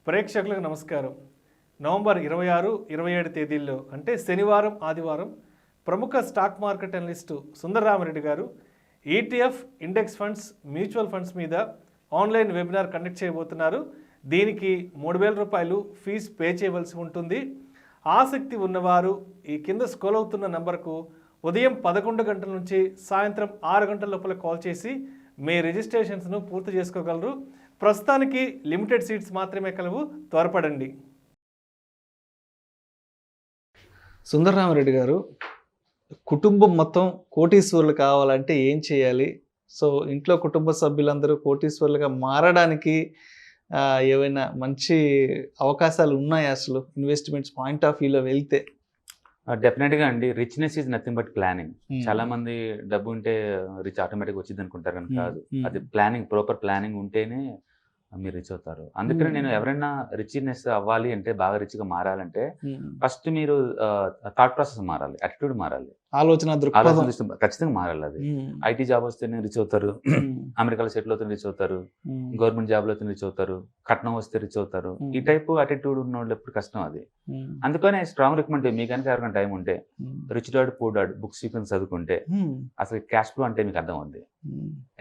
ప్రేక్షకులకు నమస్కారం. నవంబర్ 26, 27 తేదీల్లో అంటే శనివారం, ఆదివారం ప్రముఖ స్టాక్ మార్కెట్ అనలిస్టు సుందరరామిరెడ్డి గారు ETF, index funds, mutual funds మీద ఆన్లైన్ వెబినార్ కండక్ట్ చేయబోతున్నారు. దీనికి 3,000 రూపాయలు ఫీజు పే చేయవలసి ఉంటుంది. ఆసక్తి ఉన్నవారు ఈ కింద స్క్రోల్ అవుతున్న నంబర్కు ఉదయం 11 గంటల నుంచి సాయంత్రం 6 గంటల లోపల కాల్ చేసి మీ రిజిస్ట్రేషన్స్ను పూర్తి చేసుకోగలరు. ప్రస్తుతానికి లిమిటెడ్ సీట్స్ మాత్రమే కలవు, త్వరపడండి. సుందరరామిరెడ్డి గారు, కుటుంబం మొత్తం కోటీశ్వరులు కావాలంటే ఏం చేయాలి? సో ఇంట్లో కుటుంబ సభ్యులందరూ కోటీశ్వరులుగా మారడానికి ఏవైనా మంచి అవకాశాలు ఉన్నాయా? అసలు ఇన్వెస్ట్మెంట్స్ పాయింట్ ఆఫ్ వ్యూలో వెళ్తే డెఫినెట్గా అండి. Richness is nothing but planning. చాలా మంది డబ్బు ఉంటే రిచ్ ఆటోమేటిక్గా వచ్చింది అనుకుంటారు కానీ కాదు. అది ప్లానింగ్, ప్రాపర్ ప్లానింగ్ ఉంటేనే మీరు రిచ్ అవుతారు. అందుకని నేను ఎవరైనా రిచ్నెస్ అవ్వాలి అంటే, బాగా రిచ్గా మారాలంటే ఫస్ట్ మీరు థాట్ ప్రాసెస్ మారాలి, యాటిట్యూడ్ మారాలి, ఆలోచన ఖచ్చితంగా మారాలి. అది ఐటీ జాబ్ వస్తేనే రిచ్ అవుతారు, అమెరికాలో సెటిల్ అవుతే రిచ్ అవుతారు, గవర్నమెంట్ జాబ్లో అయితే రిచ్ అవుతారు, కట్నం వస్తే రిచ్ అవుతారు. ఈ టైప్ అటిట్యూడ్ ఉన్న వాళ్ళు ఎప్పుడు కష్టం అది. అందుకని స్ట్రాంగ్ రికమెండ్ మీ కనుక ఎవరికైనా టైం ఉంటే rich dad poor dad books sequence చదువుకుంటే అసలు క్యాష్ ఫ్లో అంటే మీకు అర్థం అవుద్ది,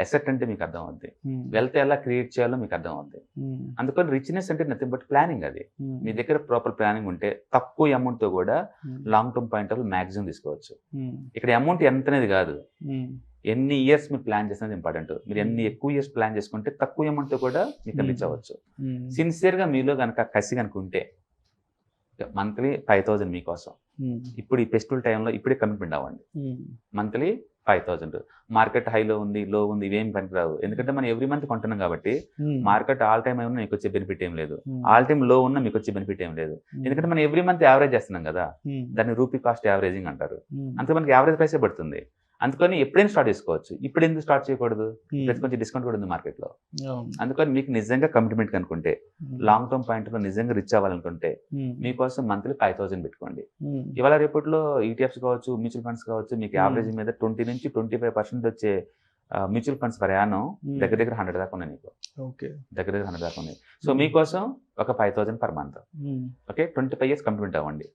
అసెట్ అంటే మీకు అర్థం అవుద్ది, వెల్త్ ఎలా క్రియేట్ చేయాలో మీకు అర్థం అవుద్ది. అందుకని రిచ్నెస్ అంటే నథింగ్ బట్ ప్లానింగ్. అది మీ దగ్గర ప్రాపర్ ప్లానింగ్ ఉంటే తక్కువ అమౌంట్ తో కూడా long term point of maximum తీసుకోవచ్చు. ఇక్కడ అమౌంట్ ఎంత అనేది కాదు, ఎన్ని ఇయర్స్ మీరు ప్లాన్ చేసినది ఇంపార్టెంట్. మీరు ఎన్ని ఎక్కువ ఇయర్స్ ప్లాన్ చేసుకుంటే తక్కువ అమౌంట్ తో కూడా మీకు రీచ్ అవ్వచ్చు. సిన్సియర్గా మీలో కనుక కసి కనుక ఉంటే మంత్లీ 5,000 మీకోసం ఇప్పుడు ఈ ఫెస్టివల్ టైంలో ఇప్పుడే కమిట్మెంట్ అవ్వండి. మంత్లీ 5,000. మార్కెట్ హైలో ఉంది, లో ఉంది, ఇవేం పనికిరావు. ఎందుకంటే మనం ఎవ్రీ మంత్ కొంటున్నాం కాబట్టి మార్కెట్ ఆల్ టైమ్ అయినా మీకు వచ్చే బెనిఫిట్ ఏం లేదు, ఆల్ టైమ్ లో ఉన్నా మీకు వచ్చే బెనిఫిట్ ఏం లేదు. ఎందుకంటే మనం ఎవ్రీ మంత్ యావరేజ్ చేస్తున్నాం కదా, దాన్ని రూపీ కాస్ట్ యావరేజింగ్ అంటారు. అంతే మనకి యావరేజ్ ప్రైసే పడుతుంది. అందుకని ఎప్పుడైనా స్టార్ట్ చేసుకోవచ్చు. ఇప్పుడు ఎందుకు స్టార్ట్ చేయకూడదు? కొంచెం డిస్కౌంట్ కూడా ఉంది మార్కెట్లో. అందుకని మీకు నిజంగా కమిట్మెంట్ కనుకుంటే, లాంగ్ టర్మ్ పాయింట్ లో నిజంగా రిచ్ అవ్వాలనుకుంటే మీకోసం మంత్లీ 5,000 పెట్టుకోండి. ఇవాళ రేపట్లో ఈటీఎఫ్స్ కావచ్చు, మ్యూచువల్ ఫండ్స్ కావచ్చు, మీకు యావరేజ్ మీద 20 నుంచి 25% వచ్చే మ్యూచువల్ ఫండ్స్ ప్రయాణం దగ్గర 100 దాకా ఉన్నాయి. నీకు దగ్గర 100 దాకా ఉన్నాయి. సో మీకోసం ఒక 5,000 per month. Okay, 25 years commitment అవ్వండి.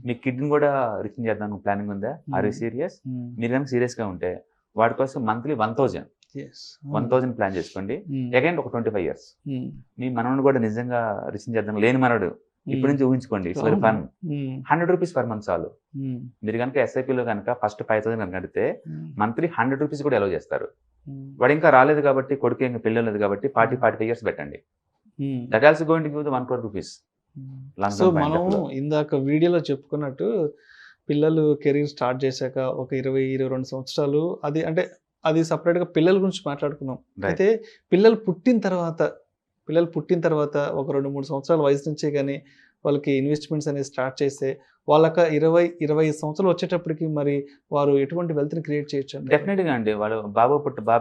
మీ కిడ్ని కూడా రిచ్ చేద్దాం ప్లానింగ్ ఉందా? Are you serious? మీరు కనుక సీరియస్ గా ఉంటే వాడి కోసం మంత్లీ 1,000 ప్లాన్ చేసుకోండి. అగైన్ ఒక 25 years మీ మనవడు కూడా నిజంగా రిచ్ చేద్దాం. లేని మనడు ఇప్పుడు నుంచి ఊహించుకోండి. It's very fun. 100 rupees per month చాలు. మీరు కనుక ఎస్ఐపిలో కనుక ఫస్ట్ 5,000 కనుక కడితే మంత్లీ 100 rupees కూడా అలౌ చేస్తారు. వాడు ఇంకా రాలేదు కాబట్టి, కొడుకు ఇంకా పెళ్ళి లేదు కాబట్టి 40-45 years పెట్టండి. That also going to give the 1 crore rupees. So మనం ఇందాక వీడియోలో చెప్పుకున్నట్టు పిల్లలు కెరీర్ స్టార్ట్ చేశాక ఒక 20-22 సంవత్సరాలు అది సపరేట్గా పిల్లల గురించి మాట్లాడుకున్నాం. అయితే పిల్లలు పుట్టిన తర్వాత ఒక 2-3 సంవత్సరాల వయసు నుంచే కానీ వాళ్ళకి ఇన్వెస్ట్మెంట్స్ అనేది స్టార్ట్ చేస్తే వాళ్ళకి 20-25 సంవత్సరాలు వచ్చేటప్పటికి మరి వారు ఎటువంటి వెల్త్ని క్రియేట్ చేయొచ్చు? డెఫినెట్గా అండి. వాళ్ళు బాబు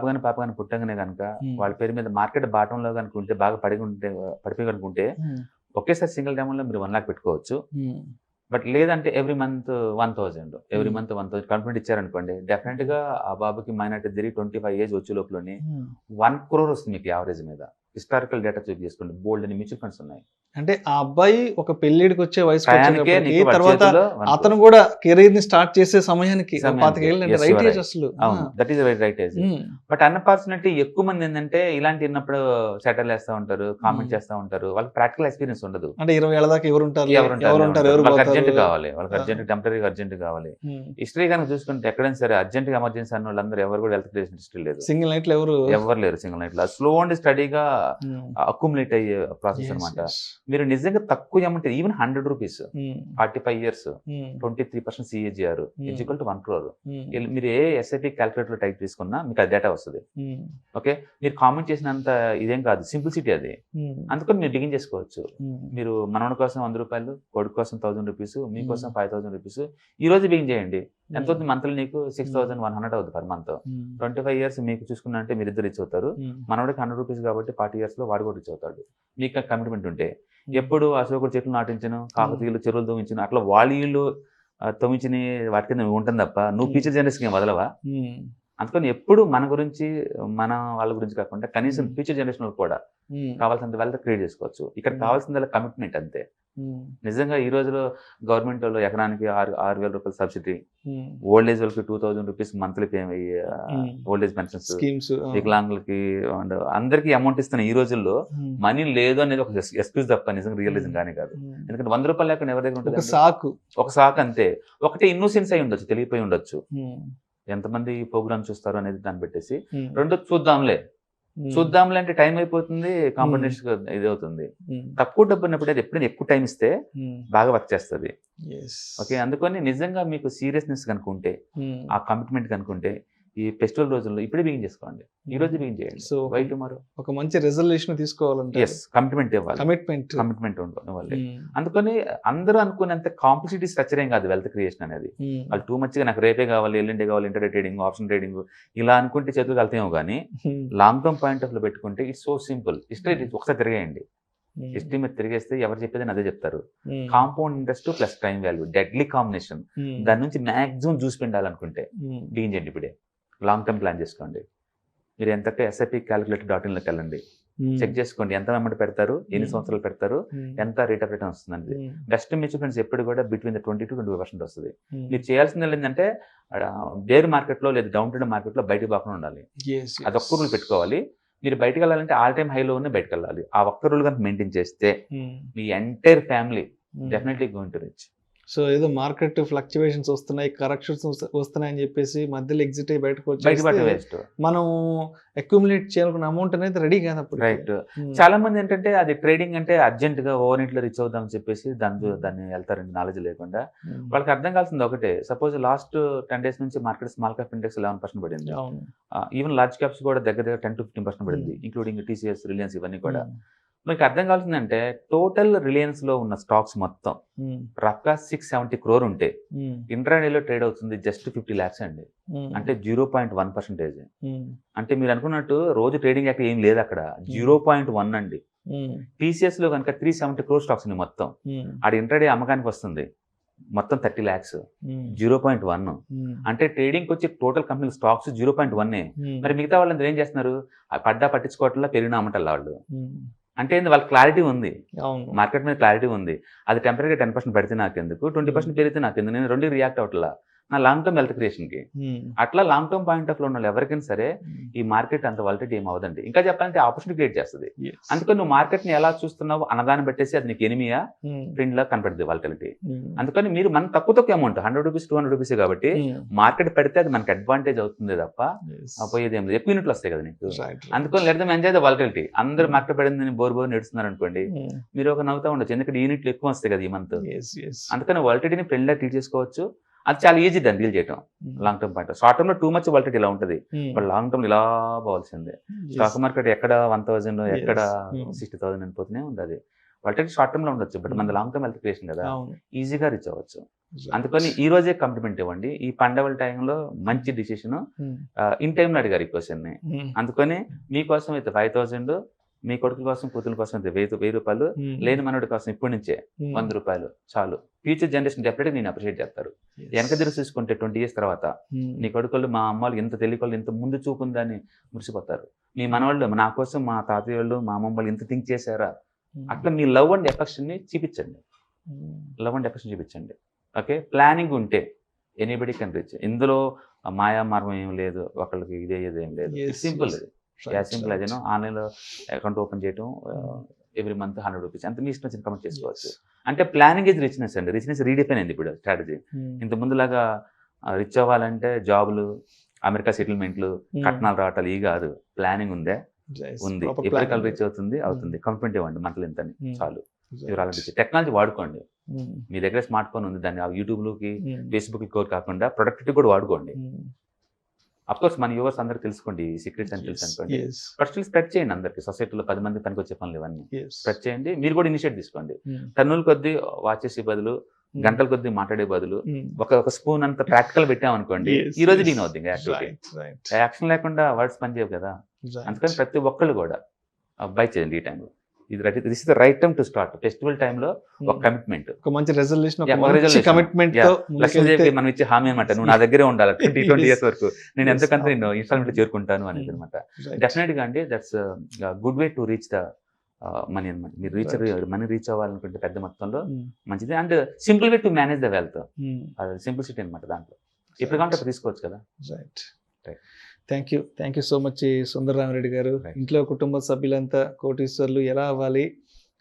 కానీ పాప కానీ పుట్టగానే కనుక వాళ్ళ పేరు మీద మార్కెట్ బాటంలో కనుక ఉంటే, బాగా పడిపోయి కనుకుంటే ఒకేసారి సింగిల్ డైమండ్లో మీరు 1 lakh పెట్టుకోవచ్చు. బట్ లేదంటే ఎవ్రీ మంత్ 1,000 కాన్ఫిడెంట్ ఇచ్చారనుకోండి, డెఫినెట్గా ఆ బాబుకి మైనార్టీ తిరిగి 25 ఏజ్ వచ్చే లోపలని 1 crore వస్తుంది మీకు యావరేజ్ మీద. హిస్టారికల్ డేటా చెక్ చేసుకోండి, బోల్డ్ అని మ్యూచువల్ ఫండ్స్ ఉన్నాయి. అంటే ఆ అబ్బాయి ఒక పెళ్లిడికి వచ్చే వయసు తర్వాత అతను కూడా కెరీర్ ని స్టార్ట్ చేసే సమయానికి 25 ఏళ్ళు అంటే రైట్ ఏజ్ అసలు. That is right age. But unfortunately ఎక్కువ మంది ఏంటంటే ఇలాంటి ఉన్నప్పుడు సెటిల్ వేస్తూ ఉంటారు, కామెంట్ చేస్తూ ఉంటారు. వాళ్ళకి ప్రాక్టికల్ ఎక్స్పీరియన్స్ ఉండదు. అంటే 20 ఏళ్ళ దాకా వాళ్ళకి అర్జెంట్ కావాలి, వాళ్ళకి అర్జెంట్ టెంపరీగా అర్జెంట్ కావాలి. హిస్టరీ కనుక చూసుకుంటే ఎక్కడైనా సరే అర్జెంట్ ఎమర్జెన్సీ అన్న వాళ్ళందరూ ఎవరు కూడా హెల్త్ కేర్ హిస్టరీ లేదు. సింగిల్ నైట్ లో ఎవరు లేరు. సింగిల్ నైట్ లో స్లో అండ్ స్టడీగా అక్యుములేట్ అయ్యే ప్రాసెస్ అనమాట. మీరు నిజంగా తక్కువ amount, even 100 rupees 45 years 23% CAGR equal to 1 crore. మీరు ఏ ఎస్ఐపి క్యాల్కులేటర్ టైప్ తీసుకున్నా మీకు అది డేటా వస్తుంది. ఓకే, మీరు కామెంట్ చేసినంత ఇదేం కాదు, సింప్లిసిటీ అది. అందుకని మీరు బిగిన్ చేసుకోవచ్చు. మీరు మనవడి కోసం 100 రూపాయలు, కొడుకు కోసం 1,000 rupees, మీకోసం 5,000 rupees ఈ రోజు బిగిన్ చేయండి. ఎంత అవుతుంది? మంత్లీ నీకు 6,100 అవుతుంది పర్ మంత్. 25 years మీకు చూసుకున్నా అంటే మీరు ఇద్దరు రిచ్ అవుతారు. మనవాడికి 100 rupees కాబట్టి 40 years లో వాడు కూడా రిచ్ అవుతాడు. మీకు కమిట్మెంట్ ఉంటే ఎప్పుడు అశోకుడు చెట్లు నాటించను, కాకతీయులు చెరువులు తవ్వించను, అట్లా వాళ్ళు తవ్వించిన వాటి కింద ఉంటుంది తప్ప నువ్వు ఫ్యూచర్ జనరేషన్ ఏం వదలవా? అందుకని ఎప్పుడు మన గురించి మన వాళ్ళ గురించి కాకుండా కనీసం ఫ్యూచర్ జనరేషన్ కూడా కావాల్సినంత వెల్త్ క్రియేట్ చేసుకోవచ్చు. ఇక్కడ కావాల్సింది కమిట్మెంట్ అంతే. నిజంగా ఈ రోజులో గవర్నమెంట్ వాళ్ళు ఎకరానికి 6,000 రూపాయలు సబ్సిడీ, ఓల్డ్ ఏజ్ వాళ్ళకి 2,000 rupees monthly old age pensions schemes, వికలాంగులకి అందరికీ అమౌంట్ ఇస్తున్నాయి. ఈ రోజుల్లో మనీ లేదు అనేది ఒక ఎక్స్క్యూజ్ తప్ప నిజంగా రియలిజం కానీ కాదు. ఎందుకంటే 100 రూపాయలు లేకుండా ఎవరి దగ్గర ఉంటుంది? ఒక సాకు అంతే. ఒకటే ఇన్నోసెన్స్ అయి ఉండొచ్చు, తెలియపోయి ఉండొచ్చు. ఎంతమంది ప్రోగ్రామ్ చూస్తారు అనేది దాన్ని పెట్టేసి. రెండో చూద్దాంలే అంటే టైం అయిపోతుంది, కాంపిటీషన్ ఇది అవుతుంది. తక్కువ డబ్బు ఉన్నప్పుడు అది ఎప్పుడైనా ఎక్కువ టైం ఇస్తే బాగా వర్క్ చేస్తుంది. ఓకే, అందుకని నిజంగా మీకు సీరియస్నెస్ కనుకుంటే, ఆ కమిట్మెంట్ కనుకుంటే ఈ ఫెస్టివల్ రోజుల్లో ఇప్పుడే బిగిన్ చేసుకోండి. ఈ రోజు బిగిన్ చేయండి. సో వై టుమారో ఒక మంచి రిజల్యూషన్ తీసుకోవాలంటే కమిట్మెంట్ ఇవ్వాలి. కమిట్మెంట్ ఇవ్వాలి. అందుకని అందరూ అనుకునేంత కాంప్లిసిటీ స్ట్రక్చర్ ఏం కాదు వెల్త్ క్రియేషన్ అనేది. వాళ్ళు టూ మచ్గా నాకు రేపే కావాలి, ఎల్లుండే కావాలి, ఇంటర్డే ట్రేడింగ్, ఆప్షన్ ట్రేడింగ్ ఇలా అనుకుంటే చేతులకు వెళ్తామో కానీ లాంగ్ టర్మ్ పాయింట్ ఆఫ్ లో పెట్టుకుంటే ఇట్స్ సో సింపుల్. హిస్టరీ ఒకసారి తిరిగేయండి. హిస్టరీ మీద తిరిగేస్తే ఎవరు చెప్పేదని అదే చెప్తారు. Compound interest plus time value, deadly combination. దాని నుంచి మాక్సిమం చూసి పెట్టాలనుకుంటే బిగిన్ చేయండి ఇప్పుడే. లాంగ్ టర్మ్ ప్లాన్ చేసుకోండి. మీరు ఎంతకే SIP calculator.in లోకి వెళ్ళండి, చెక్ చేసుకోండి ఎంత అమౌంట్ పెడతారు, ఎన్ని సంవత్సరాలు పెడతారు, ఎంత రేట్ ఆఫ్ రిటర్న్ వస్తుంది. బెస్ట్ మ్యూచువల్ ఫండ్స్ ఎప్పుడు కూడా బిట్వీన్ 20 to 25% వస్తుంది. మీరు చేయాల్సింది ఏంటంటే బేర్ మార్కెట్లో లేదా డౌన్ ట్రెండ్ మార్కెట్లో బయటకు పోకుండా ఉండాలి. అదొక్క రూల్ పెట్టుకోవాలి. మీరు బయటకు వెళ్ళాలంటే ఆల్ టైమ్ హైలోనే బయటకు వెళ్ళాలి. ఆ ఒక్క రూల్ కనుక మెయింటైన్ చేస్తే మీ entire family definitely going to rich. So ఏదో మార్కెట్ ఫ్లక్చువేషన్స్ వస్తున్నాయి, కరెక్షన్స్ వస్తున్నాయి అని చెప్పేసి మధ్యలో ఎగ్జిట్ అయ్యి బయటకు వచ్చి మనం అక్యుములేట్ చేయాలనుకున్న అమౌంట్ అనేది రెడీ కాదు అప్పుడు. రైట్. చాలా మంది ఏంటంటే అది ట్రేడింగ్ అంటే అర్జెంట్ గా ఓవర్ నైట్ లో రిచ్ అవుదాం అని చెప్పేసి దాన్ని వెళ్తారండి నాలెడ్జ్ లేకుండా. వాళ్ళకి అర్థం కావాల్సింది ఒకటే, సపోజ్ లాస్ట్ 10 days నుంచి మార్కెట్ స్మాల్ క్యాప్ ఇండెక్స్ 11% పడింది. ఈవెన్ లార్జ్ క్యాప్స్ కూడా దగ్గర 10 to 15% పడింది, ఇంక్లూడింగ్ TCS, రిలయన్స్ ఇవన్నీ కూడా. మీకు అర్థం కావాల్సిందంటే టోటల్ రిలయన్స్ లో ఉన్న స్టాక్స్ మొత్తం రఫ్గా 670 crore ఉంటే ఇంట్రాడేలో ట్రేడ్ అవుతుంది జస్ట్ 50 lakhs అండి. అంటే 0.1%. అంటే మీరు అనుకున్నట్టు రోజు ట్రేడింగ్ యాక్ట్ ఏం లేదు అక్కడ, 0.1 అండి. TCS లో కనుక 370 crore స్టాక్స్ ఉంది మొత్తం. ఆడ ఇంట్రాడే అమ్మకానికి వస్తుంది మొత్తం 30 lakhs, 0.1. అంటే ట్రేడింగ్ వచ్చి టోటల్ కంపెనీ స్టాక్స్ 0.1. మరి మిగతా వాళ్ళందరూ ఏం చేస్తున్నారు? పట్టించుకోవట్లా, పెరిగిన అమ్మటల్లా వాళ్ళు. అంటే వాళ్ళ క్లారిటీ ఉంది, మార్కెట్ మీద క్లారిటీ ఉంది. అది టెంపరీగా 10% పెడితే నాకెందుకు, 20% పెరిగితే నాకెందుకు, నేను రెండు రియాక్ట్ అవట్లా నా లాంగ్ టర్మ్ వెల్త్ క్రియేషన్కి. అట్లా లాంగ్ టర్మ్ పాయింట్ ఆఫ్ లో ఉన్న ఎవరికైనా సరే ఈ మార్కెట్ అంత వాలిటీ ఏం అవదండి. ఇంకా చెప్పాలంటే ఆపర్చునిటీ క్రియేట్ చేస్తుంది. అందుకని నువ్వు మార్కెట్ ని ఎలా చూస్తున్నావు అన్నదాన్ని పెట్టేసి అది నీకు ఎనిమియా ట్రెండ్ లా కనపడుతుంది వాలిటిలిటీ. అందుకని మీరు మన తక్కువ అమౌంట్ 100 rupees 200 rupees కాబట్టి మార్కెట్ పెడితే అది మనకి అడ్వాంటేజ్ అవుతుంది తప్ప పోయేది ఏం లేదు. ఎక్కువ యూనిట్లు వస్తాయి కదా నీకు. అందుకని let them enjoy the volatility. అందరూ మార్కెట్ పడిందని బోర్ నడుస్తున్నారు అనుకోండి, మీరు ఒక నవ్వుతా ఉండొచ్చు, ఎందుకంటే యూనిట్లు ఎక్కువ వస్తాయి కదా ఈ మంత్. అందుకని వాలిటిలిటీని ఫ్రెండ్ లా ట్రీట్ చేసుకోవచ్చు. అది చాలా ఈజీ దాన్ని డీల్ చేయటం long term point. Short term లో టూ మచ్ వాలిటీ ఇలా ఉంటుంది, బట్ లాంగ్ టర్మ్ ఇలా పోవాల్సిందే. స్టాక్ మార్కెట్ ఎక్కడ 1,000 ఎక్కడ 60,000 అనిపోతూనే ఉంది. వాలిటీ షార్ట్ టర్మ్ లో ఉండొచ్చు, బట్ మన లాంగ్ టర్మ్ వెల్త్ క్రియేషన్ కదా, ఈజీగా రీచ్ అవ్వచ్చు. అందుకని ఈ రోజే కాంప్లిమెంట్ ఇవ్వండి. ఈ పండగల టైంలో మంచి డిసిషన్ ఇన్ టైంలో అడిగారు ఈ క్వశ్చన్ ని. అందుకని మీకోసం అయితే 5,000, మీ కొడుకుల కోసం కూతుల కోసం అయితే 1,000 రూపాయలు, లేని మనోడి కోసం ఇప్పటి నుంచే 100 రూపాయలు చాలు. ఫ్యూచర్ జనరేషన్ డెఫినెట్గా నేను అప్రిషియేట్ చేస్తారు. వెనక తిరిగి చూసుకుంటే 20 years తర్వాత నీ కొడుకులు మా అమ్మాళ్ళు ఎంత తెలియకోళ్ళు ఇంత ముందు చూపుందని మురిసిపోతారు. మీ మనవాళ్ళు నా కోసం మా తాతయ్య వాళ్ళు మా అమ్మమ్మ వాళ్ళు ఇంత థింక్ చేశారా. అట్లా మీ లవ్ అండ్ ఎఫెక్షన్ ని చూపించండి, చూపించండి. ఓకే, ప్లానింగ్ ఉంటే ఎనీబడి కెన్ రీచ్. ఇందులో మాయా మార్గం ఏం లేదు, ఒకళ్ళకి ఇదే ఏం లేదు. Simple, simple. అదేనో ఆన్లైన్లో అకౌంట్ ఓపెన్ చేయడం, ఎవ్రీ మంత్ 100 rupees అంత మీ ఇష్టం వచ్చిన కమెంట్ చేసుకోవచ్చు. అంటే ప్లానింగ్ ఇస్ రిచ్నెస్ అండి. రిచ్నెస్ రీడిఫైన్ అయింది ఇప్పుడు స్ట్రాటజీ. ఇంత ముందులాగా రిచ్ అవ్వాలంటే జాబులు, అమెరికా సెటిల్మెంట్లు, కట్నాలు రావటాలు ఈ కాదు. ప్లానింగ్ ఉంది. ఎప్పటికల్ రిచ్ అవుతుంది. కమిట్మెంట్ ఇవ్వండి మంత్లీ ఇంతని చాలు. టెక్నాలజీ వాడుకోండి. మీ దగ్గర స్మార్ట్ ఫోన్ ఉంది, దాన్ని యూట్యూబ్లోకి ఫేస్బుక్కి కోర్ కాకుండా ప్రొడక్టివిటీ కూడా వాడుకోండి. అఫ్కోర్స్ మన యూవర్స్ అందరికి తెలుసుకోండి సీక్రెట్స్ అని తెలుసు అనుకోండి, బట్ స్టిల్ స్ప్రెడ్ చేయండి అందరికి. సొసైటీలో 10 మంది పనికి వచ్చే పనులు ఇవన్నీ స్ప్రెడ్ చేయండి. మీరు కూడా ఇనిషియేట్ తీసుకోండి. టన్నుల కొద్దీ వాచ్ చేసే బదులు, గంటల కొద్దీ మాట్లాడే బదులు ఒక స్పూన్ అంత ప్రాక్టికల్ పెట్టామనుకోండి, ఈ రోజు దీని అవుతుంది యాక్టివిటీ. యాక్షన్ లేకుండా వర్డ్స్ పనిచేయవు కదా. అందుకని ప్రతి ఒక్కళ్ళు కూడా బై చేయండి ఈ టైంలో. ఇది this is the right time to start. Festival టైంలో ఒక కమిట్మెంట్, ఒక మంచి రెజల్యూషన్, Yeah, ఒక resolution. Commitment Yeah. తో లక్ష్మీదేవికి మనం ఇచ్చే హామీ అనమాట, నువ్వు నా దగ్గరే ఉండాలి 20 Yes. ఇయర్స్ వరకు, నేను Yes. ఎంతకంటే నేను ఇన్స్టాల్మెంట్ చేరుకుంటాను అనేది అనమాట. Right. డెఫినెట్ గా అండి that's good way to reach the money అనమాట. మీరు మనీ రీచ్ అవ్వాలనుకుంటే పెద్ద మొత్తంలో మంచిది. And simple way to manage the wealth, అది సింప్లిసిటీ అనమాట. దాంట్లో ఎప్పుడు కావాలంటే అప్పుడు తీసుకోవచ్చు కదా. Right. Right. Thank you so much Sundara Ramireddy గారు. Right. ఇంట్లో కుటుంబ సభ్యులంతా కోటీశ్వర్లు ఎలా అవ్వాలి,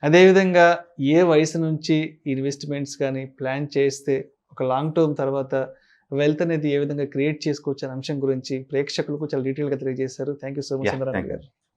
అదేవిధంగా ఏ వయసు నుంచి ఇన్వెస్ట్మెంట్స్ కానీ ప్లాన్ చేస్తే ఒక లాంగ్ టర్మ్ తర్వాత వెల్త్ అనేది ఏ విధంగా క్రియేట్ చేసుకోవచ్చు అనే అంశం గురించి ప్రేక్షకులకు చాలా డీటెయిల్గా తెలియజేశారు. Thank you so much Yeah, Sundara thank Ramireddy you. గారు.